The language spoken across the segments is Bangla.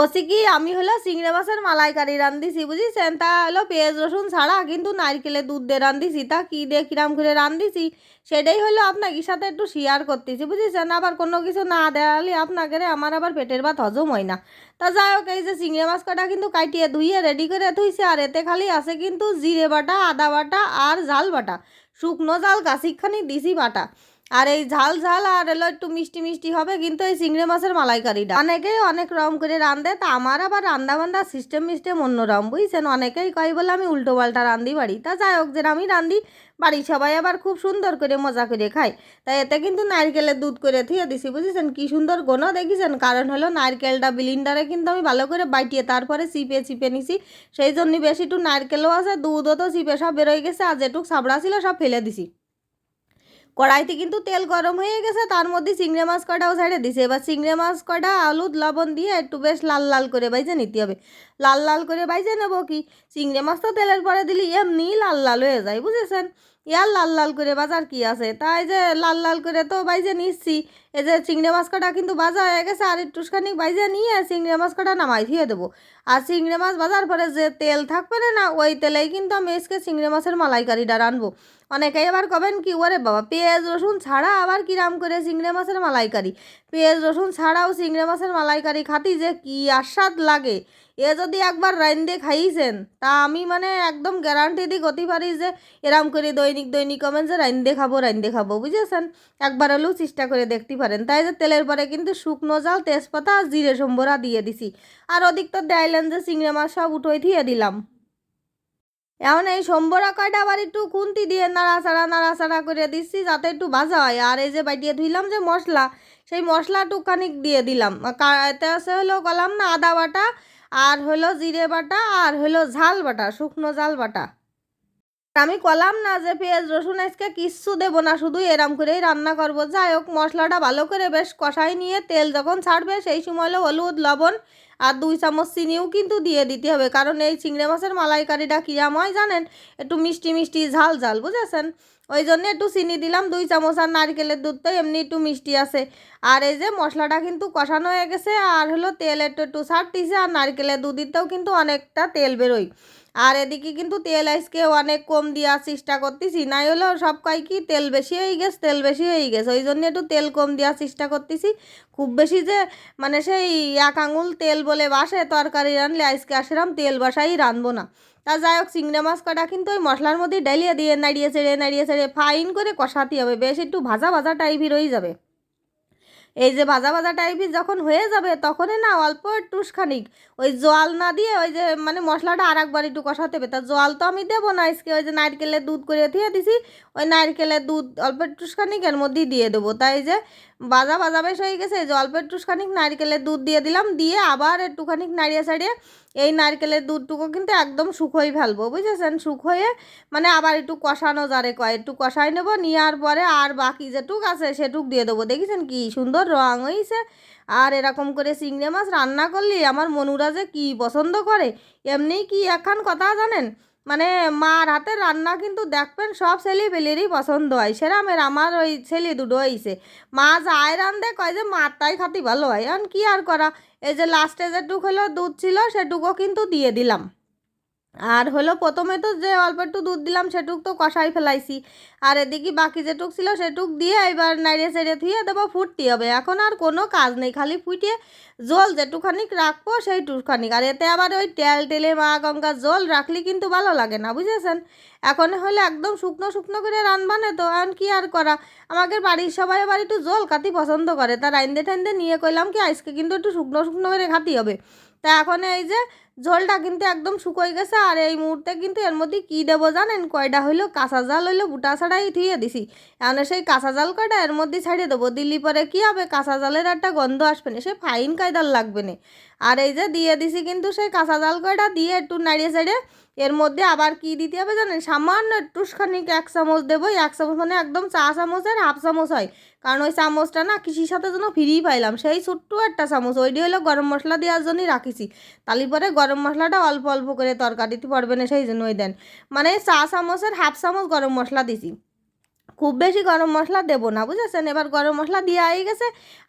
কষি কি আমি হলো চিংড়ি মাছের মালাইকারি রান্ধিছি বুঝিছেন। তা হলো পেঁয়াজ রসুন ছাড়া কিন্তু নারকেলের দুধ দিয়ে রান্ধিছি। তা কী দিয়ে কিরাম করে রান্ধিছি সেটাই হলো আপনাকে সাথে একটু শেয়ার করতেছি বুঝিছেন। আবার কোনো কিছু না দেওয়ালে আপনাকে আমার আবার পেটের ভাত হজম হয় না। তা যাই হোক, এই যে চিংড়ি মাছ কটা কিন্তু কাটিয়ে ধুইয়ে রেডি করে থুইছে। আর এতে খালি আছে কিন্তু জিরে বাটা, আদা বাটা আর ঝাল বাটা, শুকনো ঝাল গাছিকখানি দিছি বাটা। আর এই ঝাল ঝাল আর এলো একটু মিষ্টি মিষ্টি হবে কিন্তু এই চিংড়ি মাছের মালাইকারিটা। অনেকেই অনেক রকম করে রান্ধে, তা আমার আবার রান্না বান্নার সিস্টেম অন্যরকম বুঝছেন। অনেকেই কয় বলে আমি উল্টো পাল্টা রান্ধি বাড়ি। তা যাই হোক, যে আমি রান্ধি বাড়ি সবাই আবার খুব সুন্দর করে মজা করে খায়। তাই এতে কিন্তু নারকেলের দুধ করে থুয়ে দিছি বুঝেছেন। কি সুন্দর গোনা দেখেছেন। কারণ হলো নারকেলটা ব্লিন্ডারে কিন্তু আমি ভালো করে বাইটিয়ে তারপরে চিপে চিপে নিছি। সেই জন্য বেশি একটু নারকেলও আছে, দুধও তো চিপে সব বেরোয় গেছে। আর যেটুক সাবড়া ছিল সব ফেলে দিছি। কড়াইতে কিন্তু তেল গরম হয়ে গেছে, তার মধ্যে চিংড়ি মাছ কটাও ছেড়ে দিছে। এবার চিংড়ি মাছ কটা হলুদ লবণ দিয়ে একটু বেশ লাল লাল করে বাইজে নিতে হবে। লাল লাল করে বাইজে নেবো কি, চিংড়ি মাছ তো তেলের পরে দিলে এমনি লাল লাল হয়ে যায় বুঝেছেন। ইয়ার লাল লাল করে বাজার কি আছে, তাই যে লাল লাল করে তো বাইজে নিচ্ছি। এই যে চিংড়ি মাছ কটা কিন্তু ভাজা হয়ে গেছে, আর একটুখানি বাইজে নিয়ে চিংড়ি মাছ কটা নামাই দিয়ে দেবো। আর চিংড়ি মাছ ভাজার পরে যে তেল থাকবে না, ওই তেলেই কিন্তু আমি আজকে চিংড়ি মাছের মালাইকারিটা রানবো। অনেকেই আবার কবেন কি, ওরে বাবা পেঁয়াজ রসুন ছাড়া আবার কিরাম করে চিংড়ি মাছের মালাইকারি। পেঁয়াজ রসুন ছাড়াও চিংড়ি মাছের মালাইকারি খাতি যে কি আস্বাদ লাগে। এ যদি একবার রাইন্দে খাইছেন তা আমি মানে একদম গ্যারান্টি দিই গতি পারি যে এরাম করে দৈনিক দৈনিক কমেন যে রাইন্দে খাবো বুঝেছেন। একবার হলেও চেষ্টা করে দেখতে পারেন। তাই যে তেলের পরে কিন্তু শুকনো জাল, তেজপাতা আর জিরে সম্বরা দিয়ে দিছি। আর ওদিক তো দেয়লেন যে চিংড়ি মাছ সব উঠোই দিয়ে দিলাম। এখন এই সম্বরা কয়টা আবার একটু খুন্তি দিয়ে নাড়াচাড়া করে দিচ্ছি যাতে একটু ভাজা হয়। আর এই যে বাইটিয়ে ধুইলাম যে মশলা, সেই মশলা টুকখানি দিয়ে দিলাম। এতে আছে হলো গলাম না আদা বাটা, আর হলো জিরে বাটা, আর হলো ঝাল বাটা, শুকনো ঝাল বাটা। আমি কলাম না যে পেঁয়াজ রসুন আজকে কিচ্ছু দেবো না, শুধু এরম করেই রান্না করবো। যাই হোক, মশলাটা ভালো করে বেশ কষাই নিয়ে তেল যখন ছাড়বে সেই সময় হলো হলুদ লবণ আর 2 চামচ চিনিও কিন্তু দিয়ে দিতে হবে। কারণ এই চিংড়ি মাছের মালাইকারিটা কিরাম হয় জানেন, একটু মিষ্টি মিষ্টি ঝাল ঝাল বুঝেছেন। ওই জন্য একটু চিনি দিলাম 2 চামচ। আর নারকেলের দুধ তো এমনি একটু মিষ্টি আছে। আর এই যে মশলাটা কিন্তু কষানো হয়ে গেছে, আর হলো তেল একটু একটু ছাড়তিছে। আর নারকেলের দুধেও কিন্তু অনেকটা তেল বেরোয়। আর এদিকে কিন্তু তেল আজকে অনেক কম দেওয়ার চেষ্টা করতেছি, নাই হলো সব কয় কি তেল বেশি হয়ে গেছে, তেল বেশি হয়ে গেছে। ওই জন্য একটু তেল কম দেওয়ার চেষ্টা করতেছি। খুব বেশি যে মানে সেই 1 আঙুল তেল বলে বাসে তরকারি রানলে আজকে আসলাম তেল বাসাই রানবো না। তা যাই হোক, চিংড়ি মাছ কটা কিন্তু ওই মশলার মধ্যে ডালিয়ে দিয়ে নাড়িয়ে চেড়ে ফাইন করে কষাতে হবে। বেশ একটু ভাজা ভাজা টাইপের হয়ে যাবে। এই যে ভাজা ভাজা টাইপের যখন হয়ে যাবে তখনই না অল্প একটুখানিক ওই জল না দিয়ে ওই যে মানে মশলাটা আর একবার একটু কষাতে হবে। তা জল তো আমি দেবো না আজকে, ওই যে নারকেলের দুধ করে দিয়ে দিছি, ওই নারকেলের দুধ অল্প একটুখানিক এর মধ্যেই দিয়ে দেবো। তাই যে ভাজা ভাজা বেশ হয়ে গেছে, এই যে অল্প একটুখানিক নারকেলের দুধ দিয়ে দিলাম, দিয়ে আবার একটুখানিক নাড়িয়ে ছাড়িয়ে এই নারকেলের দুধটুকু কিন্তু একদম শুকোই ফেলবো বুঝেছেন। শুকোয়ে মানে আবার একটু কষানো যারে কয় একটু কষাই নেবো, নেওয়ার পরে আর বাকি যেটুক আছে সেটুক দিয়ে দেবো। দেখেছেন কি সুন্দর রং হয়েছে। আর এরকম করে চিংড়ি মাছ রান্না করলে আমার মনুরা যে কী পছন্দ করে। এমনি কি একখান কথা জানেন, মানে মার হাতের রান্না কিন্তু দেখবেন সব ছেলে পেলেরই পছন্দ হয়। সেরামের আমার ওই ছেলে দুটো হয়েছে, মা যায় রান্ধে কয় যে মার তাই খাতি ভালো হয়। এখন কি আর করা, এই যে লাস্টে যেটুক হলো দুধ ছিল সেটুকুও কিন্তু দিয়ে দিলাম। আর হলো প্রথমে তো যে অল্প একটু দুধ দিলাম সেটুক তো কষাই ফেলাইছি। আর এদিকে বাকি যেটুক ছিল সেটুক দিয়ে এবার নাড়িয়ে চেড়ে ধুয়ে দেবো, ফুটতে হবে। এখন আর কোনো কাজ নেই, খালি ফুটিয়ে জল যেটুখানিক রাখবো সেইটুখানিক। আর এতে আবার ওই তেল টেলে মা গঙ্গার জল রাখলে কিন্তু ভালো লাগে না বুঝেছেন। এখন হলে একদম শুকনো শুকনো করে রানবানে তো এখন কি আর করা। আমাদের বাড়ির সবাই আবার একটু জল খাতি পছন্দ করে, তা রাইন্দে টাইন্দে নিয়ে কইলাম কি আজকে কিন্তু একটু শুকনো শুকনো করে খাতি হবে। তা এখন এই যে ঝোলটা কিন্তু একদম শুকোয় গেছে। আর এই মুহূর্তে কিন্তু এর মধ্যে কী দেবো জানেন, কয়টা হইলো কাঁচা জাল হইলো বুটা ছাড়াই ধুয়ে দিছি। এখন সেই কাঁচা জাল কয়টা এর মধ্যে ছাড়িয়ে দেবো, দিল্লি পরে কী হবে কাঁচা জালের একটা গন্ধ আসবে না, সে ফাইন কায়দার লাগবে না। আর এই যে দিয়ে দিছি কিন্তু সেই কাঁচা জাল কয়টা দিয়ে একটু নাড়িয়ে চাড়িয়ে এর মধ্যে আবার কি দিতে হবে জানেন, সামান্য একটুখানিক 1 চামচ দেবো। 1 চামচ মানে একদম চা চামচের হাফ চামচ হয়। কারণ ওই চামচটা না কৃষির সাথে যেন ফ্রি পাইলাম, সেই ছোট্ট একটা চামচ ওইটি হলো গরম মশলা দেওয়ার জন্যই রাখিছি। তালি পরে গরম মশলাটা অল্প অল্প করে তরকারিতে পড়বে না সেই জন্য ওই দেন, মানে চা চামচের হাফ চামচ গরম মশলা দিছি। খুব বেশি গরম মশলা দেবো না, বুঝেছেন। এবার গরম মশলা দিয়ে আই গেছে,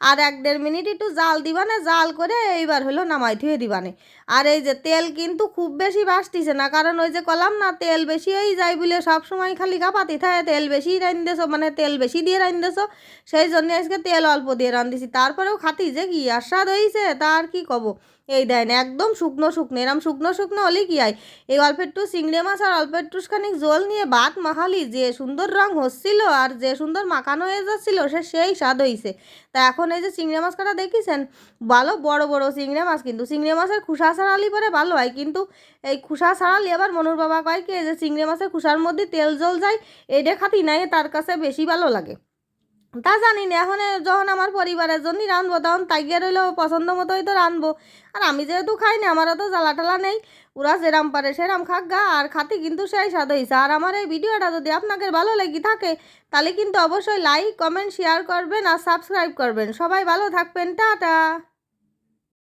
আর 1-1.5 মিনিট একটু জাল দিবানে, জাল করে এইবার হলো নামাই থুয়ে দিবানে। আর এই যে তেল কিন্তু খুব বেশি বাসতিছে না, কারণ ওই যে কলাম না তেল বেশি হয়ে যায় বলে সব সময় খালি কাপাতি থাকে তেল বেশি রান্ধেছো, মানে তেল বেশি দিয়ে রান্ধেছো, সেই জন্য আজকে তেল অল্প দিয়ে রান্ধিছি। তারপরেও খাতি যে কি আস্বাদ হয়েছে তা আর কি কব। এই দেন একদম শুকনো শুকনো, এরম শুকনো শুকনো হলে কি হয়, এই অল্প একটু চিংড়ি মাছ আর অল্প একটুখানি জল নিয়ে ভাত মাখালি যে সুন্দর রং হচ্ছিল আর যে সুন্দর মাখানো হয়ে যাচ্ছিল, সেই স্বাদ হয়েছে। তা এখন এই যে চিংড়ি মাছ কাটা দেখিছেন, ভালো বড় বড় চিংড়ি মাছ, কিন্তু চিংড়ি মাছের খোসা ছাড়ালি পরে ভালো হয়, কিন্তু এই খোসা ছাড়ালি আবার মনুর বাবা কয় কি, এই যে চিংড়ি মাছের খোসার মধ্যে তেল জল যায়, এইটা খাতি নাই তার কাছে বেশি ভালো লাগে। তা জানি না, এখন যখন আমার পরিবারের জন্যই রাঁধবো তখন তাইগে রইলেও পছন্দ মতোই তো রাঁধবো। আর আমি যেহেতু খাই না, আমারও তো জ্বালা টালা নেই, ওরা যেরাম পারে সেরাম খাক গা, আর খাতি কিন্তু সেই স্বাদ হয়েছে। আর আমার এই ভিডিওটা যদি আপনাদের ভালো লেগে থাকে তাহলে কিন্তু অবশ্যই লাইক কমেন্ট শেয়ার করবেন আর সাবস্ক্রাইব করবেন। সবাই ভালো থাকবেন, টাটা।